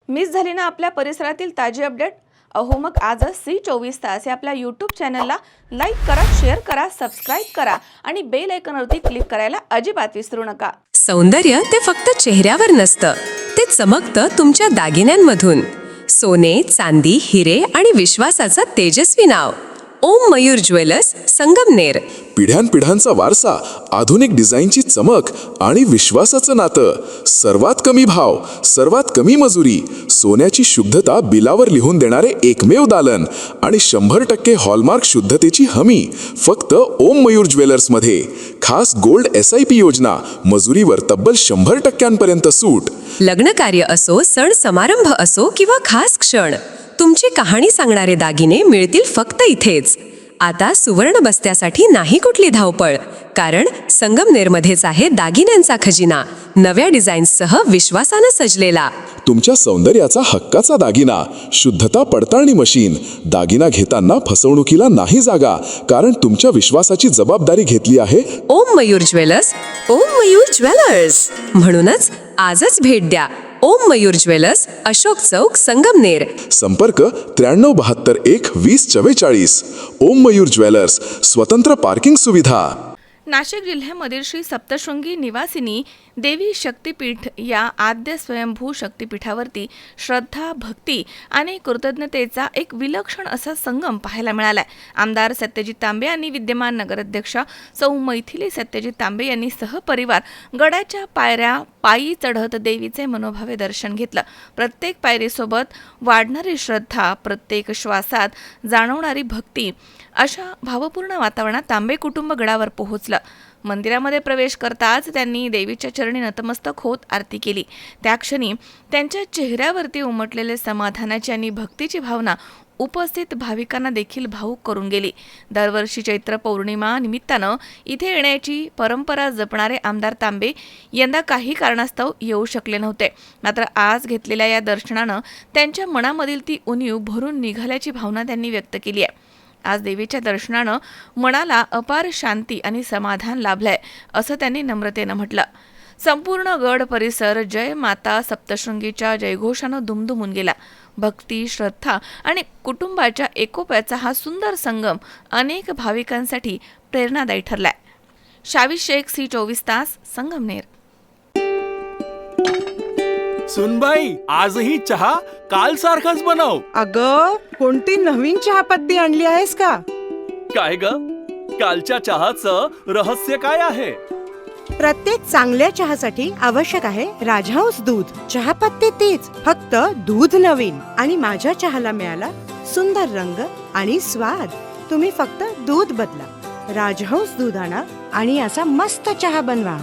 Miss झाली ना आपल्या परिसरातील ताजी अपडेट? अहो मग आजच C24 या आपल्या यूट्यूब चॅनलला लाईक करा, शेअर करा, सबस्क्राईब करा आणि बेल आयकॉनवरती क्लिक करायला अजिबात विसरू नका. सौंदर्य ते फक्त चेहऱ्यावर नसतं, ते चमकतं तुमच्या दागिन्यांमधून. सोने, चांदी, हिरे आणि विश्वासाचं तेजस्वी नाव ओम मयूर ज्वेलर्स, संगमनेर. पिढ्यानपिढ्यांचा वारसा, आधुनिक डिझाईनची चमक आणि विश्वासाचं नातं. सर्वात कमी भाव, सर्वात कमी मजुरी, सोन्याची शुद्धता बिलावर लिहून देणारे एकमेव दालन आणि 100% हॉलमार्क शुद्धतेची हमी फक्त ओम मयूर ज्वेलर्समध्ये. खास गोल्ड SIP योजना, मजुरीवर तब्बल 100% सूट. लग्न कार्य असो, सण समारंभ असो किंवा खास क्षण, तुमची कहाणी सांगणारे दागिने मिळतील फक्त इथेच. आता सुवर्ण बस्त्यासाठी नाही कुठली धावपळ, कारण संगमनेरमध्येच आहे दागिन्यांचा खजिना, नव्या डिझाईन्ससह विश्वासानं सजलेला. तुमच्या सौंदर्याचा हक्काचा दागिना, शुद्धता पडताळणी मशीन. दागिना घेताना फसवणुकीला नाही जागा, कारण तुमच्या विश्वासाची जबाबदारी घेतली आहे ओम मयूर ज्वेलर्स. ओम मयूर ज्वेलर्स म्हणूनच आजच भेट द्या. ओम मयूर ज्वेलर्स, अशोक चौक, संगमनेर. संपर्क 9372 1 2044. ओम मयूर ज्वेलर्स, स्वतंत्र पार्किंग सुविधा. नाशिक जिल्ह्यामधील श्री सप्तशृंगी निवासिनी देवी शक्तिपीठ या आद्य स्वयंभू शक्तिपीठावरती श्रद्धा, भक्ती आणि कृतज्ञतेचा एक विलक्षण असा संगम पाहायला मिळालाय. आमदार सत्यजित तांबे आणि विद्यमान नगराध्यक्षा सौ मैथिली सत्यजित तांबे यांनी सहपरिवार गडाच्या पायऱ्या पायी चढत देवीचे मनोभावे दर्शन घेतलं. प्रत्येक पायरीसोबत वाढणारी श्रद्धा, प्रत्येक श्वासात जाणवणारी भक्ती, अशा भावपूर्ण वातावरणात तांबे कुटुंब गडावर पोहोचलं. मंदिरामध्ये प्रवेश करताच त्यांनी देवीच्या चरणी नतमस्तक होत आरती केली. त्या क्षणी त्यांच्या चेहऱ्यावरती उमटलेले समाधानाची आणि भक्तीची भावना उपस्थित भाविकांना देखील भावूक करून गेली. दरवर्षी चैत्र पौर्णिमा निमित्तानं इथे येण्याची परंपरा जपणारे आमदार तांबे यंदा काही कारणास्तव येऊ शकले नव्हते. मात्र आज घेतलेल्या या दर्शनानं त्यांच्या मनामधील ती उणीव भरून निघाल्याची भावना त्यांनी व्यक्त केली आहे. आज देवीच्या दर्शनानं मनाला अपार शांती आणि समाधान लाभलंय, असं त्यांनी नम्रतेनं म्हटलं. संपूर्ण गड परिसर जय माता सप्तशृंगीच्या जयघोषानं दुमदुमून गेला. भक्ती, श्रद्धा आणि कुटुंबाच्या एकोप्याचा हा सुंदर संगम अनेक भाविकांसाठी प्रेरणादायी ठरलाय. शावी शेख, C24 संगमनेर. सुनबाई, आजही चहा काल सारखाच बनव. अगं, कोणती नवीन चहापत्ती आणली आहेस का? काय ग, कालच्या चहाचं रहस्य काय आहे? प्रत्येक चांगल्या चहासाठी आवश्यक आहे राजहंस दूध. चहापत्ती तीच, फक्त दूध नवीन. आणि माझ्या चहाला मिळाला सुंदर रंग आणि स्वाद. तुम्ही फक्त दूध बदला, राजहंस दूध आणा आणि असा मस्त चहा बनवा.